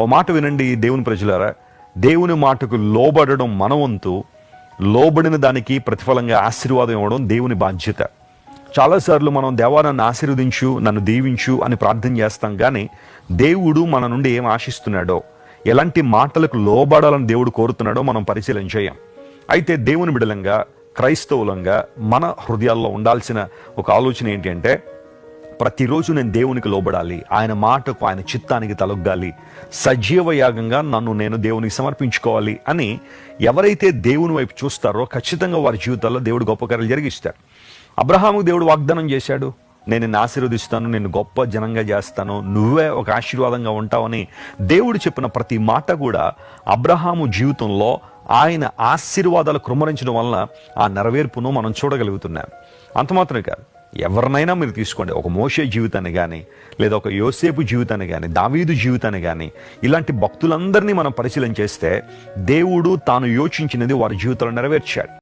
ఓ మాట వినండి దేవుని ప్రజలారా, దేవుని మాటకు లోబడడం మన వంతు, లోబడిన దానికి ప్రతిఫలంగా ఆశీర్వాదం ఇవ్వడం దేవుని బాధ్యత. చాలాసార్లు మనం దేవా నన్ను ఆశీర్వదించు, నన్ను దీవించు అని ప్రార్థన చేస్తాం, కానీ దేవుడు మన నుండి ఏం ఆశిస్తున్నాడో, ఎలాంటి మాటలకు లోబడాలని దేవుడు కోరుతున్నాడో మనం పరిశీలన చేయం. అయితే దేవుని బిడలంగా, క్రైస్తవులంగా మన హృదయాల్లో ఉండాల్సిన ఒక ఆలోచన ఏంటి అంటే, ప్రతిరోజు నేను దేవునికి లోబడాలి, ఆయన మాటకు, ఆయన చిత్తానికి తలొగ్గాలి, సజీవ యాగంగా నన్ను నేను దేవునికి సమర్పించుకోవాలి అని ఎవరైతే దేవుని వైపు చూస్తారో ఖచ్చితంగా వారి జీవితాల్లో దేవుడు గొప్ప కార్యాలు జరిగిస్తారు. అబ్రహాముకు దేవుడు వాగ్దానం చేశాడు, నేను నిన్ను ఆశీర్వదిస్తాను, నిన్ను గొప్ప జనంగా చేస్తాను, నువ్వే ఒక ఆశీర్వాదంగా ఉంటావని దేవుడు చెప్పిన ప్రతి మాట కూడా అబ్రహాము జీవితంలో ఆయన ఆశీర్వాదాలు కృమ్మరించడం వలన ఆ నెరవేర్పును మనం చూడగలుగుతున్నాం. అంత మాత్రమే కాదు, ఎవరినైనా మీరు తీసుకోండి, ఒక మోషే జీవితాన్ని కానీ, లేదా ఒక యోసేపు జీవితాన్ని కానీ, దావీదు జీవితాన్ని కానీ, ఇలాంటి భక్తులందరినీ మనం పరిశీలన చేస్తే దేవుడు తాను యోచించినది వారి జీవితంలో నెరవేర్చాడు.